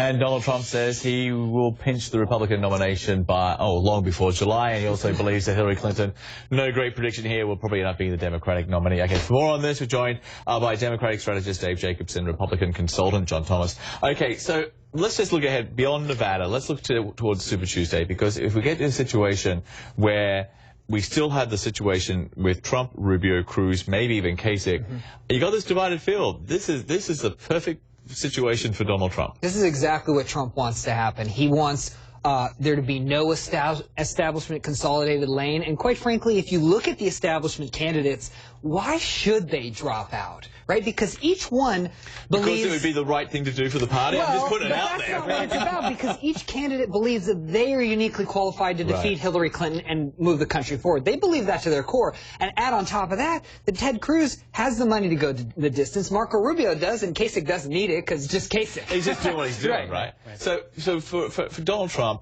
And Donald Trump says he will pinch the Republican nomination by, long before July. And he also believes that Hillary Clinton, no great prediction here, will probably end up being the Democratic nominee. Okay, for more on this, we're joined by Democratic strategist Dave Jacobson, Republican consultant John Thomas. Okay, so let's just look ahead beyond Nevada. Let's look towards Super Tuesday, because if we get in a situation where we still have the situation with Trump, Rubio, Cruz, maybe even Kasich, you got this divided field. This is the perfect situation for Donald Trump. This is exactly what Trump wants to happen. He wants there to be no establishment consolidated lane. And quite frankly, if you look at the establishment candidates, why should they drop out? Right? Because each one believes... Because it would be the right thing to do for the party? Well, I'm just putting it out that's there. not what it's about, because each candidate believes that they are uniquely qualified to defeat Hillary Clinton and move the country forward. They believe that to their core. And add on top of that, that Ted Cruz has the money to go the distance. Marco Rubio does, and Kasich doesn't need it because just Kasich. He's just doing what he's doing, right? So for Donald Trump,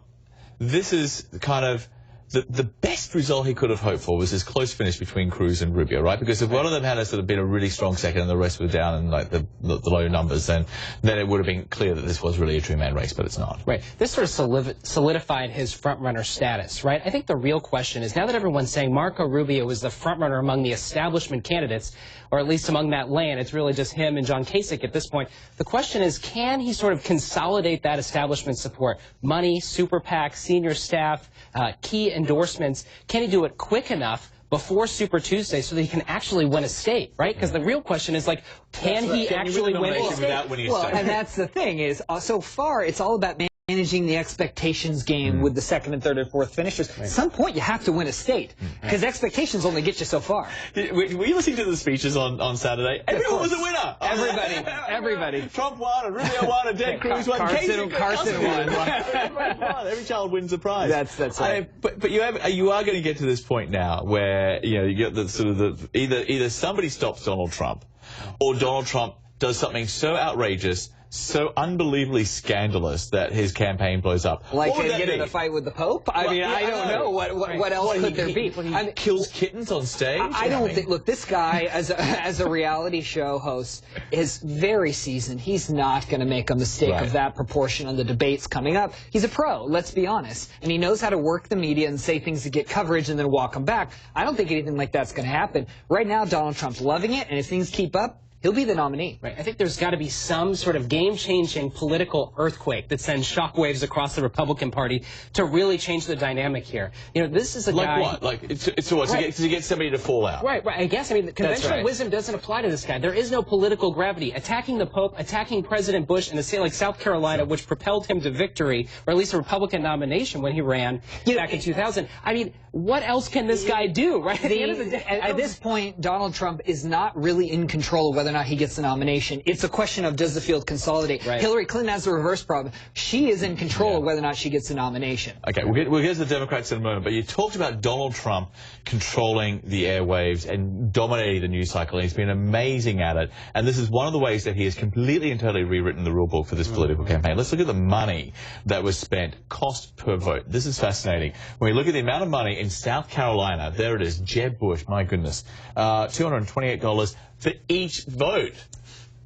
this is kind of the best result he could have hoped for was this close finish between Cruz and Rubio, right? Because if one of them had sort of been a really strong second and the rest were down in like the low numbers, then it would have been clear that this was really a two-man race, but it's not. Right. This sort of solidified his front-runner status, right? I think the real question is, now that everyone's saying Marco Rubio is the front-runner among the establishment candidates, or at least among that lane, it's really just him and John Kasich at this point. The question is, can he sort of consolidate that establishment support? Money, super PAC, senior staff, key endorsements. Can he do it quick enough before Super Tuesday so that he can actually win a state, right? Because the real question is, like, can he actually win a state? Without winning a state? And that's the thing is, so far, it's all about managing the expectations game with the second and third and fourth finishers. At some point, you have to win a state, because expectations only get you so far. Were you listening to the speeches on Saturday? Everyone was a winner. Everybody. Trump won, and Rubio won, and Ted Cruz won. Carson won. Everybody won. Every child wins a prize. That's right. But you are going to get to this point now where you get the sort of either somebody stops Donald Trump, or Donald Trump does something so outrageous, so unbelievably scandalous that his campaign blows up. Like get in a fight with the Pope? I mean, I don't know. What else could there be? He kills kittens on stage? I don't think... Look, this guy, as a reality show host, is very seasoned. He's not going to make a mistake of that proportion on the debates coming up. He's a pro, let's be honest. And he knows how to work the media and say things to get coverage and then walk them back. I don't think anything like that's going to happen. Right now, Donald Trump's loving it, and if things keep up, he'll be the nominee. Right. I think there's got to be some sort of game-changing political earthquake that sends shockwaves across the Republican Party to really change the dynamic here. You know, this is a guy... Like what? Like, it's what? To get somebody to fall out? Right. I guess, I mean, the conventional wisdom doesn't apply to this guy. There is no political gravity. Attacking the Pope, attacking President Bush in a state like South Carolina, which propelled him to victory, or at least a Republican nomination when he ran back in 2000. I mean, what else can this guy do, right? At the end of the day, at this point, Donald Trump is not really in control of whether or not he gets the nomination. It's a question of, does the field consolidate? Hillary Clinton has the reverse problem. She is in control of whether or not she gets the nomination. Okay, we'll get to the Democrats in a moment, but you talked about Donald Trump controlling the airwaves and dominating the news cycle, and he's been amazing at it. And this is one of the ways that he has completely and totally rewritten the rule book for this political campaign. Let's look at the money that was spent, cost per vote. This is fascinating. When we look at the amount of money in South Carolina, there it is, Jeb Bush, my goodness, $228 for each vote.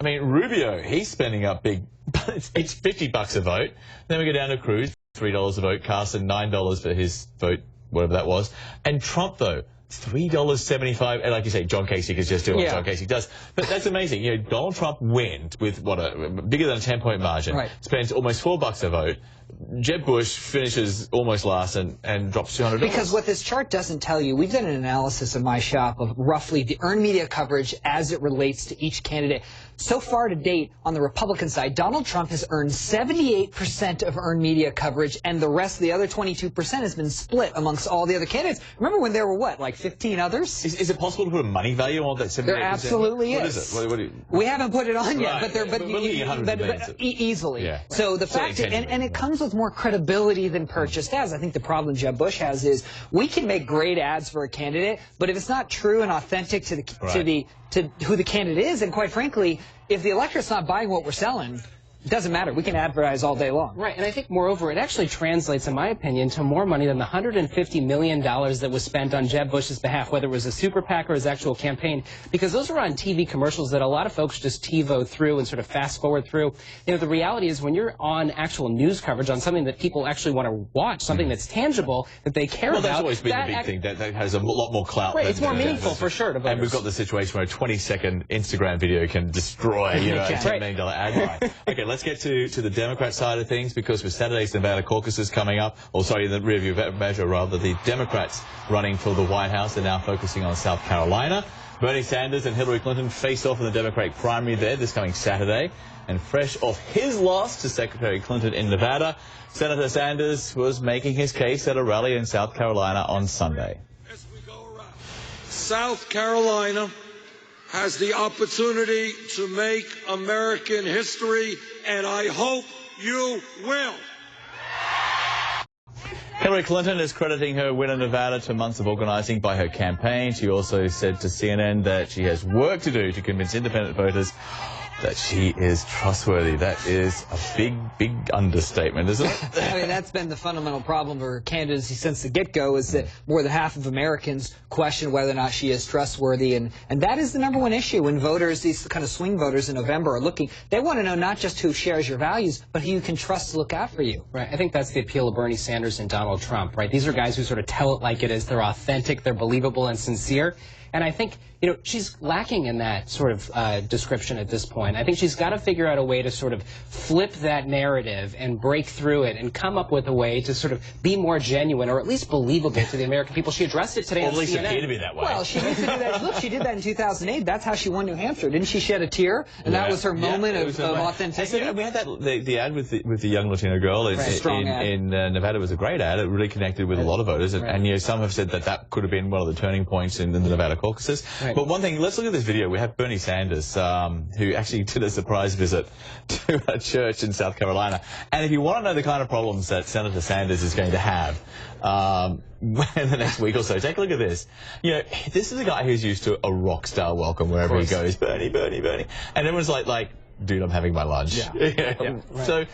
I mean, Rubio, he's spending up big. It's $50 a vote. Then we go down to Cruz, $3 a vote. Carson, $9 for his vote, whatever that was. And Trump, though, $3.75. And like you say, John Kasich is just doing what John Kasich does. But that's amazing. You know, Donald Trump wins with bigger than a 10-point margin. Spends almost $4 a vote. Jeb Bush finishes almost last and drops $200. Because what this chart doesn't tell you, we've done an analysis of my shop of roughly the earned media coverage as it relates to each candidate. So far to date, on the Republican side, Donald Trump has earned 78% of earned media coverage, and the rest of the other 22% has been split amongst all the other candidates. Remember when there were, what, like 15 others? Is it possible to put a money value on that 78%? There absolutely is. What is it? We haven't put it on yet, but easily. Yeah. So the fact, and it comes with more credibility than purchased ads. I think the problem Jeb Bush has is we can make great ads for a candidate, but if it's not true and authentic to who the candidate is, and quite frankly, if the electorate's not buying what we're selling, It doesn't matter. We can advertise all day long. Right, and I think, moreover, it actually translates, in my opinion, to more money than the $150 million that was spent on Jeb Bush's behalf, whether it was a super PAC or his actual campaign, because those are on TV commercials that a lot of folks just TiVo through and sort of fast forward through. You know, the reality is when you're on actual news coverage on something that people actually want to watch, something that's tangible, that they care about. Well, that's always been the big thing. That has a lot more clout. Right, it's more meaningful for sure to voters. And we've got the situation where a 20-second Instagram video can destroy, you know, a $10 million ad buy. Okay, let's get to the Democrat side of things, because with Saturday's Nevada caucus is coming up, or sorry, the rearview measure rather, the Democrats running for the White House are now focusing on South Carolina. Bernie Sanders and Hillary Clinton face off in the Democratic primary there this coming Saturday. And fresh off his loss to Secretary Clinton in Nevada, Senator Sanders was making his case at a rally in South Carolina on Sunday. As we go around, South Carolina has the opportunity to make American history, and I hope you will. Hillary Clinton is crediting her win in Nevada to months of organizing by her campaign. She also said to CNN that she has work to do to convince independent voters that she is trustworthy. That is a big, big understatement, isn't it? I mean, that's been the fundamental problem for her candidacy since the get-go, is that more than half of Americans question whether or not she is trustworthy, and that is the #1 issue when voters, these kind of swing voters in November, are looking. They want to know not just who shares your values, but who you can trust to look out for you. Right. I think that's the appeal of Bernie Sanders and Donald Trump, right? These are guys who sort of tell it like it is. They're authentic, they're believable and sincere. And I think, you know, she's lacking in that sort of description at this point. I think she's got to figure out a way to sort of flip that narrative and break through it and come up with a way to sort of be more genuine, or at least believable to the American people. She addressed it today on CNN. At least appear to be that way. Well, she needs to do that. Look, she did that in 2008. That's how she won New Hampshire. Didn't she shed a tear? And that was her moment of authenticity. And we had that the ad with the young Latino girl in Nevada was a great ad. It really connected with a lot of voters. And you know, some have said that could have been one of the turning points in the Nevada caucuses. Right. But one thing, let's look at this video. We have Bernie Sanders, who actually did a surprise visit to a church in South Carolina. And if you want to know the kind of problems that Senator Sanders is going to have in the next week or so, take a look at this. You know, this is a guy who's used to a rock star welcome wherever he goes. Bernie, Bernie, Bernie. And everyone's like, dude, I'm having my lunch. Yeah. Right. So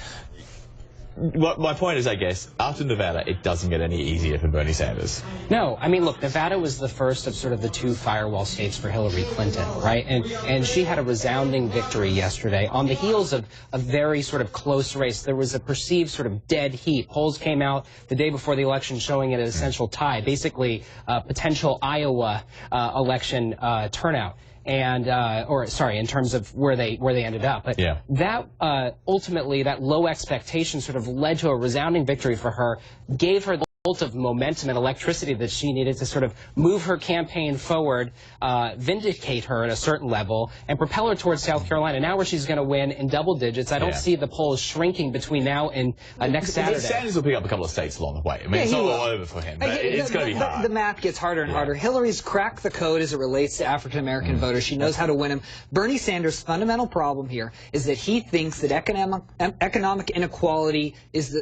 what my point is, I guess, after Nevada, it doesn't get any easier for Bernie Sanders. No, I mean, look, Nevada was the first of sort of the two firewall states for Hillary Clinton, right? And she had a resounding victory yesterday on the heels of a very sort of close race. There was a perceived sort of dead heat. Polls came out the day before the election showing it an essential tie, basically potential Iowa election turnout. And in terms of where they ended up. But that ultimately, that low expectation sort of led to a resounding victory for her, gave her the jolt of momentum and electricity that she needed to sort of move her campaign forward, vindicate her at a certain level, and propel her towards South Carolina. Now where she's going to win in double digits. I don't see the polls shrinking between now and next Saturday. Sanders will pick up a couple of states along the way. I mean, it's not all over for him, but it's going to be hard. The math gets harder and harder. Hillary's cracked the code as it relates to African-American voters. She knows how to win them. Bernie Sanders' fundamental problem here is that he thinks that economic inequality is